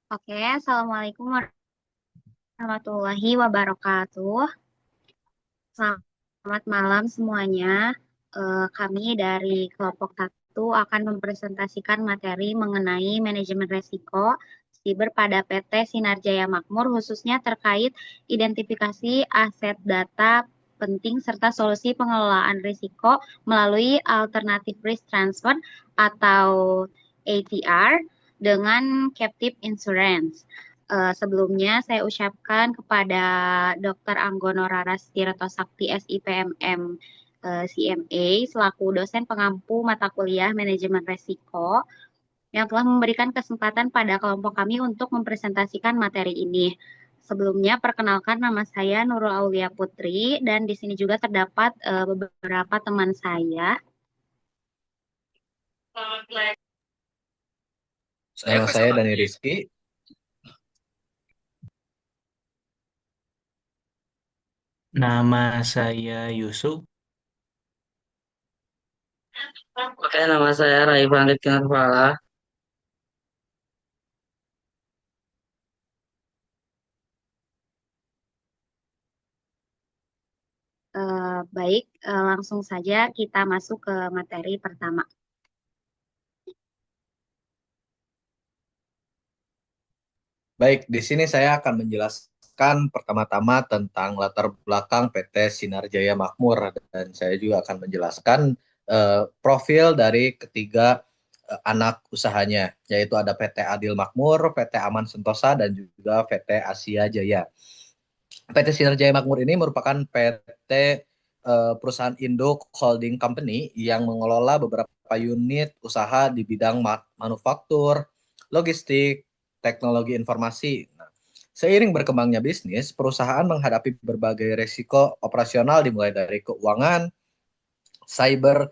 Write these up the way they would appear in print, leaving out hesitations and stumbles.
Oke, Assalamualaikum warahmatullahi wabarakatuh. Selamat malam semuanya. Kami dari kelompok satu akan mempresentasikan materi mengenai manajemen resiko siber pada PT Sinar Jaya Makmur, khususnya terkait identifikasi aset data penting serta solusi pengelolaan risiko melalui Alternative Risk Transfer atau ATR dengan Captive Insurance. Sebelumnya saya ucapkan kepada Dr. Anggono Raras Tirto Sakti SIPMM CMA selaku dosen pengampu mata kuliah manajemen resiko yang telah memberikan kesempatan pada kelompok kami untuk mempresentasikan materi ini. Sebelumnya perkenalkan, nama saya Nurul Aulia Putri dan di sini juga terdapat beberapa teman saya. Nama saya Dani Rizky. Nama saya Yusuf. Oke, nama saya Rai Bangkit Kinarpala. Baik, langsung saja kita masuk ke materi pertama. Baik, di sini saya akan menjelaskan pertama-tama tentang latar belakang PT Sinar Jaya Makmur dan saya juga akan menjelaskan profil dari ketiga anak usahanya, yaitu ada PT Adil Makmur, PT Aman Sentosa, dan juga PT Asia Jaya. PT Sinar Jaya Makmur ini merupakan PT perusahaan induk holding company yang mengelola beberapa unit usaha di bidang manufaktur, logistik, teknologi informasi. Nah, seiring berkembangnya bisnis, perusahaan menghadapi berbagai risiko operasional dimulai dari keuangan, cyber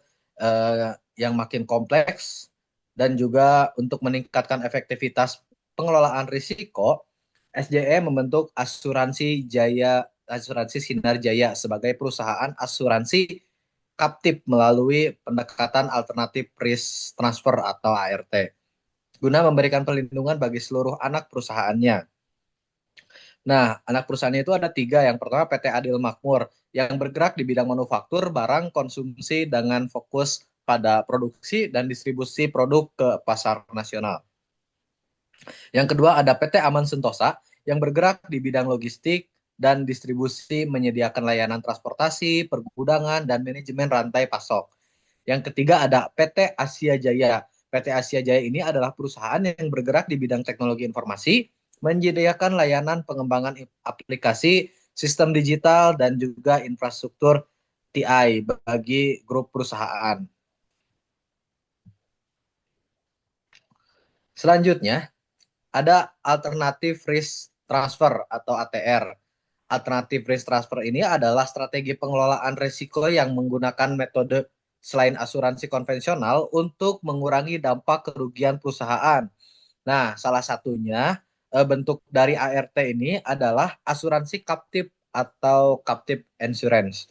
yang makin kompleks, dan juga untuk meningkatkan efektivitas pengelolaan risiko, SJE membentuk Asuransi Sinar Jaya sebagai perusahaan asuransi kaptif melalui pendekatan alternatif risk transfer atau ART guna memberikan perlindungan bagi seluruh anak perusahaannya. Nah, anak perusahaannya itu ada tiga. Yang pertama PT Adil Makmur yang bergerak di bidang manufaktur barang konsumsi dengan fokus pada produksi dan distribusi produk ke pasar nasional. Yang kedua ada PT Aman Sentosa yang bergerak di bidang logistik dan distribusi menyediakan layanan transportasi, pergudangan, dan manajemen rantai pasok. Yang ketiga ada PT Asia Jaya. PT Asia Jaya ini adalah perusahaan yang bergerak di bidang teknologi informasi, menyediakan layanan pengembangan aplikasi, sistem digital, dan juga infrastruktur TI bagi grup perusahaan. Selanjutnya, ada alternatif risk transfer atau ATR. Alternatif risk transfer ini adalah strategi pengelolaan risiko yang menggunakan metode selain asuransi konvensional untuk mengurangi dampak kerugian perusahaan. Nah, salah satunya bentuk dari ART ini adalah asuransi captive atau captive insurance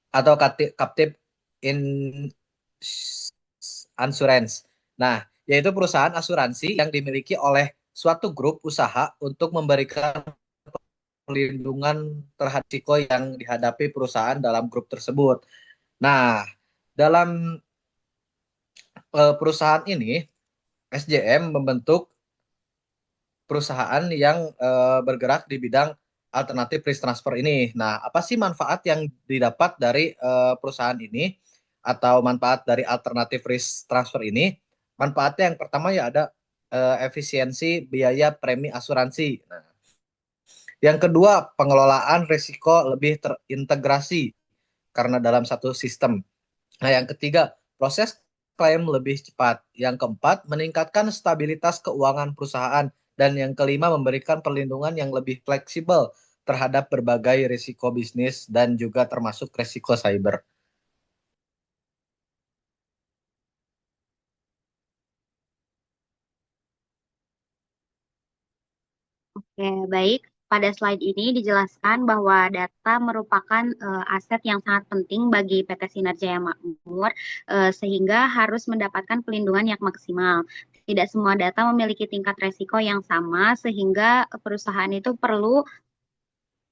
atau captive in insurance. Nah, yaitu perusahaan asuransi yang dimiliki oleh suatu grup usaha untuk memberikan perlindungan terhadap risiko yang dihadapi perusahaan dalam grup tersebut. Nah, dalam perusahaan ini, SJM membentuk perusahaan yang bergerak di bidang alternatif risk transfer ini. Nah, apa sih manfaat yang didapat dari perusahaan ini atau manfaat dari alternatif risk transfer ini? Manfaatnya yang pertama ya ada efisiensi biaya premi asuransi. Nah, yang kedua, pengelolaan risiko lebih terintegrasi karena dalam satu sistem. Nah, yang ketiga, proses klaim lebih cepat. Yang keempat, meningkatkan stabilitas keuangan perusahaan. Dan yang kelima, memberikan perlindungan yang lebih fleksibel terhadap berbagai risiko bisnis dan juga termasuk risiko cyber. Oke, baik. Pada slide ini dijelaskan bahwa data merupakan aset yang sangat penting bagi PT Sinar Jaya Makmur, sehingga harus mendapatkan pelindungan yang maksimal. Tidak semua data memiliki tingkat resiko yang sama, sehingga perusahaan itu perlu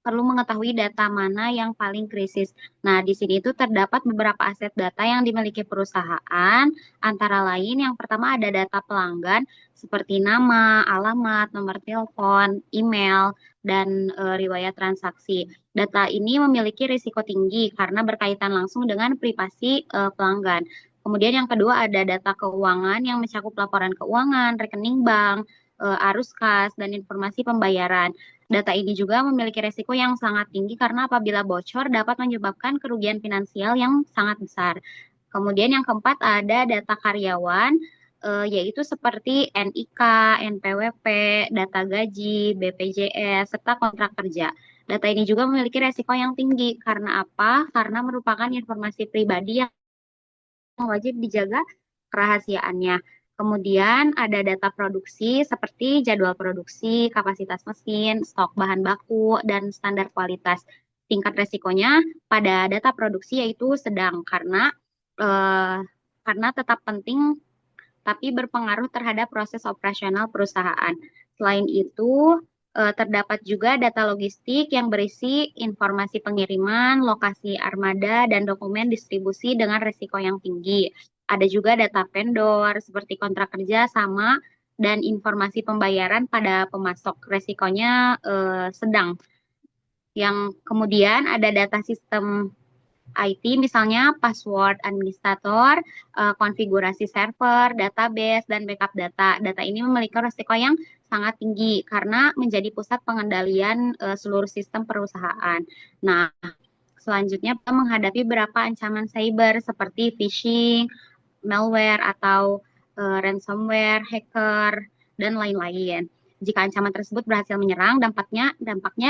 mengetahui data mana yang paling krisis. Nah, di sini itu terdapat beberapa aset data yang dimiliki perusahaan, antara lain yang pertama ada data pelanggan seperti nama, alamat, nomor telepon, email, dan riwayat transaksi. Data ini memiliki risiko tinggi karena berkaitan langsung dengan privasi pelanggan. Kemudian yang kedua ada data keuangan yang mencakup laporan keuangan, rekening bank, arus kas, dan informasi pembayaran. Data ini juga memiliki resiko yang sangat tinggi karena apabila bocor dapat menyebabkan kerugian finansial yang sangat besar. Kemudian yang keempat ada data karyawan, yaitu seperti NIK, NPWP, data gaji, BPJS, serta kontrak kerja. Data ini juga memiliki resiko yang tinggi. Karena apa? Karena merupakan informasi pribadi yang wajib dijaga kerahasiaannya. Kemudian ada data produksi seperti jadwal produksi, kapasitas mesin, stok bahan baku, dan standar kualitas. Tingkat resikonya pada data produksi yaitu sedang eh, karena tetap penting tapi berpengaruh terhadap proses operasional perusahaan. Selain itu, terdapat juga data logistik yang berisi informasi pengiriman, lokasi armada, dan dokumen distribusi dengan risiko yang tinggi. Ada juga data vendor seperti kontrak kerja sama dan informasi pembayaran pada pemasok. Resikonya sedang. Yang kemudian ada data sistem IT, misalnya password administrator, konfigurasi server, database, dan backup data. Data ini memiliki risiko yang sangat tinggi karena menjadi pusat pengendalian seluruh sistem perusahaan. Nah, selanjutnya kita menghadapi beberapa ancaman cyber seperti phishing, malware, atau ransomware, hacker, dan lain-lain. Jika ancaman tersebut berhasil menyerang, dampaknya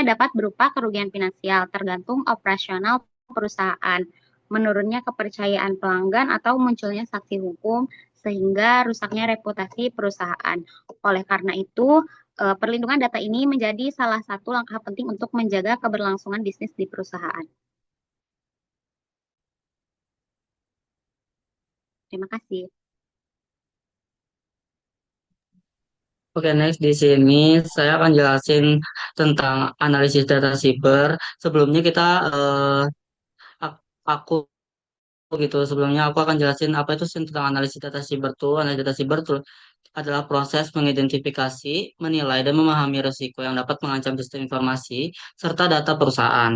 dapat berupa kerugian finansial tergantung operasional perusahaan, menurunnya kepercayaan pelanggan, atau munculnya sanksi hukum, sehingga rusaknya reputasi perusahaan. Oleh karena itu, perlindungan data ini menjadi salah satu langkah penting untuk menjaga keberlangsungan bisnis di perusahaan. Terima kasih. Oke, next di sini saya akan jelasin tentang analisis data siber. Sebelumnya kita ak- aku gitu. Sebelumnya aku akan jelasin apa itu sih tentang analisis data siber tuh. Analisis data siber tuh adalah proses mengidentifikasi, menilai, dan memahami risiko yang dapat mengancam sistem informasi serta data perusahaan,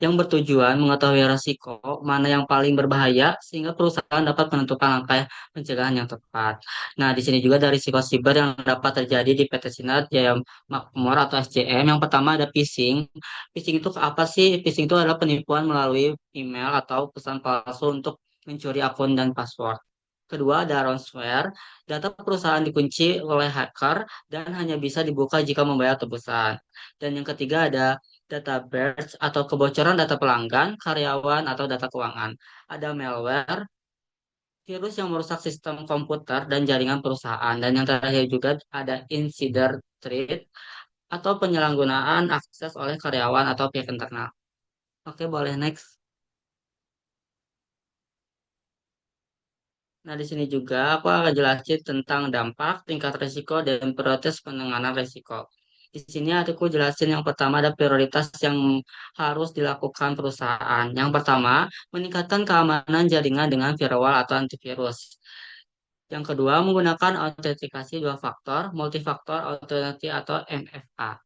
yang bertujuan mengetahui risiko mana yang paling berbahaya sehingga perusahaan dapat menentukan langkah pencegahan yang tepat. Nah, di sini juga ada risiko siber yang dapat terjadi di PT Sinar Jaya Makmur atau SJM. Yang pertama ada phishing. Phishing itu apa sih? Phishing itu adalah penipuan melalui email atau pesan palsu untuk mencuri akun dan password. Kedua ada ransomware. Data perusahaan dikunci oleh hacker dan hanya bisa dibuka jika membayar tebusan. Dan yang ketiga ada data breach atau kebocoran data pelanggan, karyawan, atau data keuangan. Ada malware, virus yang merusak sistem komputer dan jaringan perusahaan. Dan yang terakhir juga ada insider threat atau penyalahgunaan akses oleh karyawan atau pihak internal. Oke, boleh next. Nah, di sini juga aku akan jelasin tentang dampak, tingkat risiko, dan prioritas penanganan risiko. Di sini aku jelasin yang pertama ada prioritas yang harus dilakukan perusahaan. Yang pertama, meningkatkan keamanan jaringan dengan firewall atau antivirus. Yang kedua, menggunakan autentikasi dua faktor, multifaktor authority atau MFA.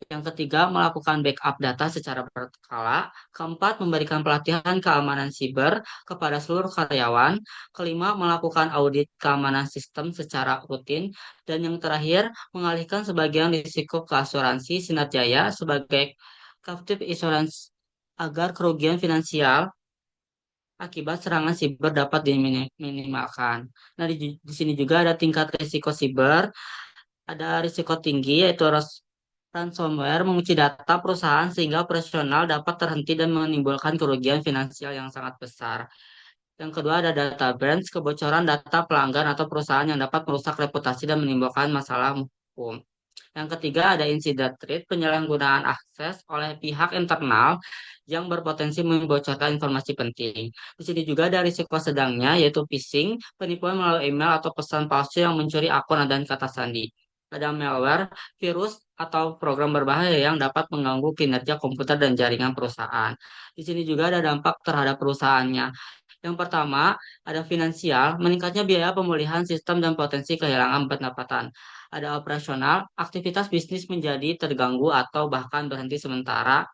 Yang ketiga, melakukan backup data secara berkala. Keempat, memberikan pelatihan keamanan siber kepada seluruh karyawan. Kelima, melakukan audit keamanan sistem secara rutin. Dan yang terakhir, mengalihkan sebagian risiko ke asuransi Sinar Jaya sebagai captive insurance agar kerugian finansial akibat serangan siber dapat diminimalkan. Nah, di sini juga ada tingkat risiko siber. Ada risiko tinggi yaitu ransomware mengunci data perusahaan sehingga operasional dapat terhenti dan menimbulkan kerugian finansial yang sangat besar. Yang kedua ada data breach, kebocoran data pelanggan atau perusahaan yang dapat merusak reputasi dan menimbulkan masalah hukum. Yang ketiga ada insider threat, penyalahgunaan akses oleh pihak internal yang berpotensi membocorkan informasi penting. Di sini juga ada risiko sedangnya, yaitu phishing, penipuan melalui email atau pesan palsu yang mencuri akun dan kata sandi. Ada malware, virus, atau program berbahaya yang dapat mengganggu kinerja komputer dan jaringan perusahaan. Di sini juga ada dampak terhadap perusahaannya. Yang pertama, ada finansial, meningkatnya biaya pemulihan sistem dan potensi kehilangan pendapatan. Ada operasional, aktivitas bisnis menjadi terganggu atau bahkan berhenti sementara.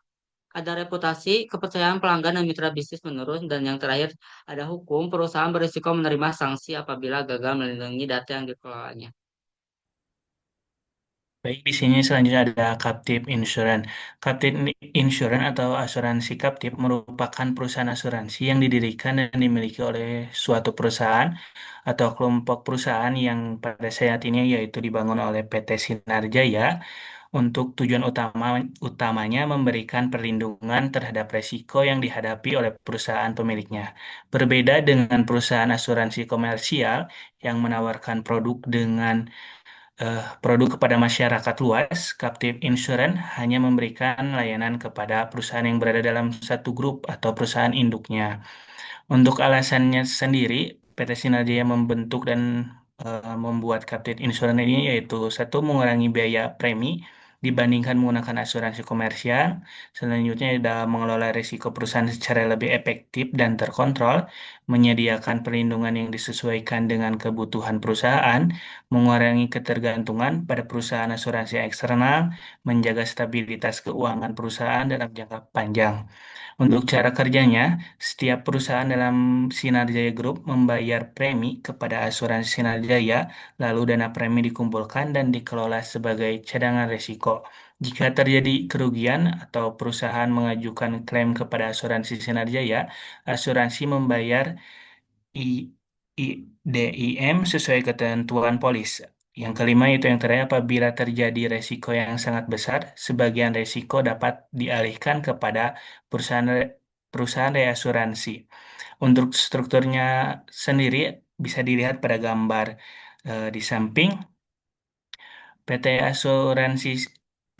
Ada reputasi, kepercayaan pelanggan dan mitra bisnis menurun. Dan yang terakhir, ada hukum, perusahaan berisiko menerima sanksi apabila gagal melindungi data yang dikelolanya. Baik, di sini selanjutnya ada Captive Insurance. Captive Insurance atau asuransi Captive merupakan perusahaan asuransi yang didirikan dan dimiliki oleh suatu perusahaan atau kelompok perusahaan yang pada saat ini yaitu dibangun oleh PT Sinar Jaya untuk tujuan utamanya memberikan perlindungan terhadap resiko yang dihadapi oleh perusahaan pemiliknya. Berbeda dengan perusahaan asuransi komersial yang menawarkan produk kepada masyarakat luas, Captive Insurance hanya memberikan layanan kepada perusahaan yang berada dalam satu grup atau perusahaan induknya. Untuk alasannya sendiri, PT Sinarjaya membentuk dan membuat Captive Insurance ini yaitu satu mengurangi biaya premi dibandingkan menggunakan asuransi komersial. Selanjutnya dalam mengelola risiko perusahaan secara lebih efektif dan terkontrol, menyediakan perlindungan yang disesuaikan dengan kebutuhan perusahaan, mengurangi ketergantungan pada perusahaan asuransi eksternal, menjaga stabilitas keuangan perusahaan dalam jangka panjang. Untuk cara kerjanya, setiap perusahaan dalam Sinarjaya Group membayar premi kepada asuransi Sinarjaya, lalu dana premi dikumpulkan dan dikelola sebagai cadangan risiko. Jika terjadi kerugian atau perusahaan mengajukan klaim kepada asuransi Sinarjaya, asuransi membayar I, DIM sesuai ketentuan polis. Yang kelima itu yang terakhir apabila terjadi resiko yang sangat besar, sebagian resiko dapat dialihkan kepada perusahaan perusahaan reasuransi. Untuk strukturnya sendiri bisa dilihat pada gambar di samping PT Asuransi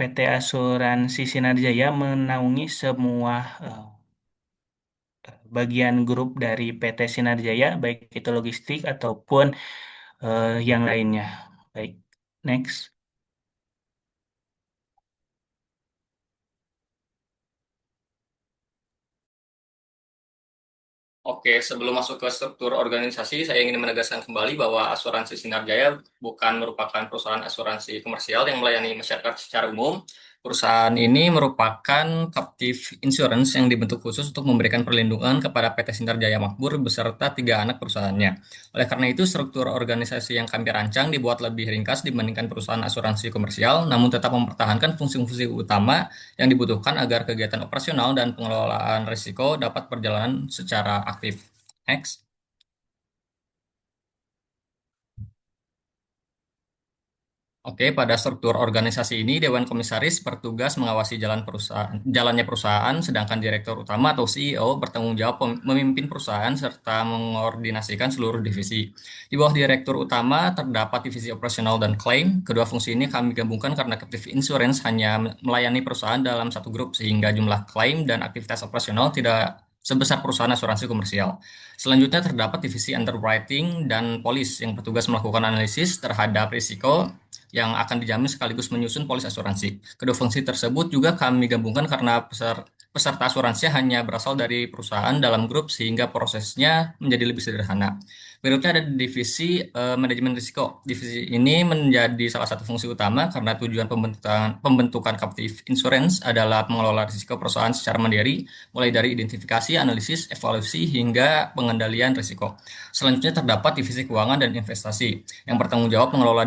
PT Asuransi Sinarjaya menaungi semua bagian grup dari PT Sinarjaya, baik itu logistik ataupun yang lainnya. Baik, next. Oke, sebelum masuk ke struktur organisasi, saya ingin menegaskan kembali bahwa Asuransi Sinar Jaya bukan merupakan perusahaan asuransi komersial yang melayani masyarakat secara umum. Perusahaan ini merupakan captive insurance yang dibentuk khusus untuk memberikan perlindungan kepada PT Sinar Jaya Makmur beserta 3 anak perusahaannya. Oleh karena itu, struktur organisasi yang kami rancang dibuat lebih ringkas dibandingkan perusahaan asuransi komersial, namun tetap mempertahankan fungsi-fungsi utama yang dibutuhkan agar kegiatan operasional dan pengelolaan risiko dapat berjalan secara aktif. Next. Oke, pada struktur organisasi ini, Dewan Komisaris bertugas mengawasi jalannya perusahaan, sedangkan Direktur Utama atau CEO bertanggung jawab memimpin perusahaan serta mengordinasikan seluruh divisi. Di bawah Direktur Utama terdapat divisi operasional dan klaim. Kedua fungsi ini kami gabungkan karena Captive Insurance hanya melayani perusahaan dalam satu grup, sehingga jumlah klaim dan aktivitas operasional tidak sebesar perusahaan asuransi komersial. Selanjutnya terdapat divisi underwriting dan polis yang bertugas melakukan analisis terhadap risiko yang akan dijamin sekaligus menyusun polis asuransi. Kedua fungsi tersebut juga kami gabungkan karena peserta asuransi hanya berasal dari perusahaan dalam grup sehingga prosesnya menjadi lebih sederhana. Berikutnya ada divisi manajemen risiko. Divisi ini menjadi salah satu fungsi utama karena tujuan pembentukan Captive Insurance adalah mengelola risiko perusahaan secara mandiri, mulai dari identifikasi, analisis, evaluasi, hingga pengendalian risiko. Selanjutnya terdapat divisi keuangan dan investasi yang bertanggung jawab mengelola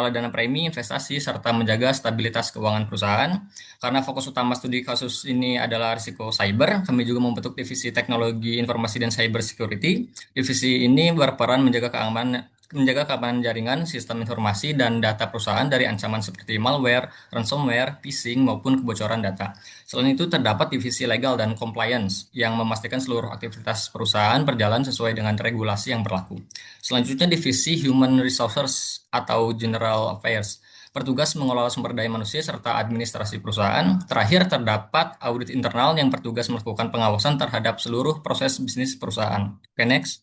dana premi, investasi, serta menjaga stabilitas keuangan perusahaan. Karena fokus utama studi kasus ini adalah risiko cyber, kami juga membentuk divisi teknologi informasi dan cyber security. Divisi ini berperan menjaga keamanan jaringan, sistem informasi, dan data perusahaan dari ancaman seperti malware, ransomware, phishing, maupun kebocoran data. Selain itu, terdapat divisi legal dan compliance yang memastikan seluruh aktivitas perusahaan berjalan sesuai dengan regulasi yang berlaku. Selanjutnya, divisi human resources atau general affairs Petugas mengelola sumber daya manusia serta administrasi perusahaan. Terakhir, terdapat audit internal yang bertugas melakukan pengawasan terhadap seluruh proses bisnis perusahaan. Oke, next.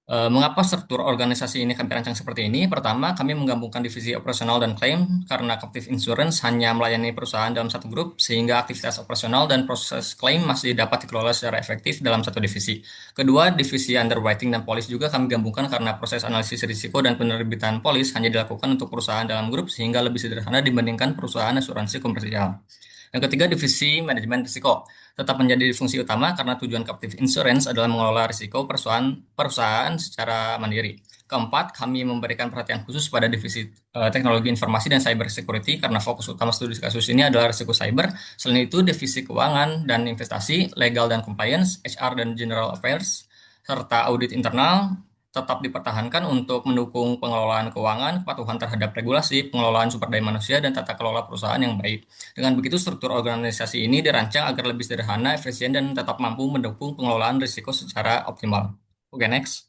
Mengapa struktur organisasi ini kami rancang seperti ini? Pertama, kami menggabungkan divisi operasional dan klaim karena Captive Insurance hanya melayani perusahaan dalam satu grup, sehingga aktivitas operasional dan proses klaim masih dapat dikelola secara efektif dalam satu divisi. Kedua, divisi underwriting dan polis juga kami gabungkan karena proses analisis risiko dan penerbitan polis hanya dilakukan untuk perusahaan dalam grup, sehingga lebih sederhana dibandingkan perusahaan asuransi komersial. Yang ketiga, divisi manajemen risiko tetap menjadi fungsi utama karena tujuan Captive Insurance adalah mengelola risiko perusahaan secara mandiri. Keempat, kami memberikan perhatian khusus pada divisi teknologi informasi dan cyber security karena fokus utama studi kasus ini adalah risiko cyber. Selain itu, divisi keuangan dan investasi, legal dan compliance, HR dan general affairs, serta audit internal tetap dipertahankan untuk mendukung pengelolaan keuangan, kepatuhan terhadap regulasi, pengelolaan sumber daya manusia, dan tata kelola perusahaan yang baik. Dengan begitu, struktur organisasi ini dirancang agar lebih sederhana, efisien, dan tetap mampu mendukung pengelolaan risiko secara optimal. Oke, next.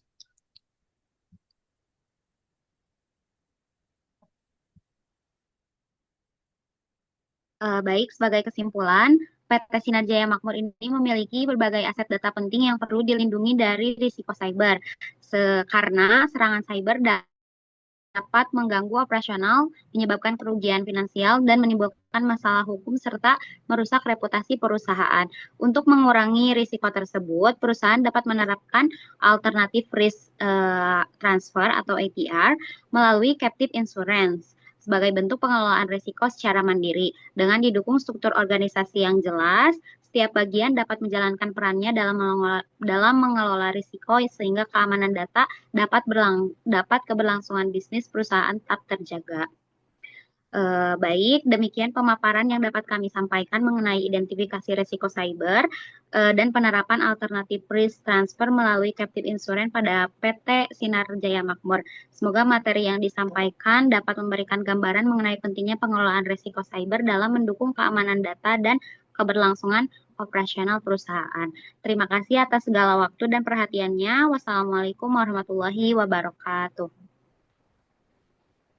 Baik, sebagai kesimpulan, PT Sinar Jaya Makmur ini memiliki berbagai aset data penting yang perlu dilindungi dari risiko cyber. Karena serangan cyber dapat mengganggu operasional, menyebabkan kerugian finansial, dan menimbulkan masalah hukum serta merusak reputasi perusahaan. Untuk mengurangi risiko tersebut, perusahaan dapat menerapkan alternatif risk transfer atau ATR melalui captive insurance sebagai bentuk pengelolaan risiko secara mandiri. Dengan didukung struktur organisasi yang jelas, setiap bagian dapat menjalankan perannya dalam mengelola risiko sehingga keamanan data dapat keberlangsungan bisnis perusahaan tetap terjaga. Baik, demikian pemaparan yang dapat kami sampaikan mengenai identifikasi risiko cyber dan penerapan alternatif risk transfer melalui captive insurance pada PT Sinar Jaya Makmur. Semoga materi yang disampaikan dapat memberikan gambaran mengenai pentingnya pengelolaan risiko cyber dalam mendukung keamanan data dan keberlangsungan operasional perusahaan. Terima kasih atas segala waktu dan perhatiannya. Wassalamualaikum warahmatullahi wabarakatuh.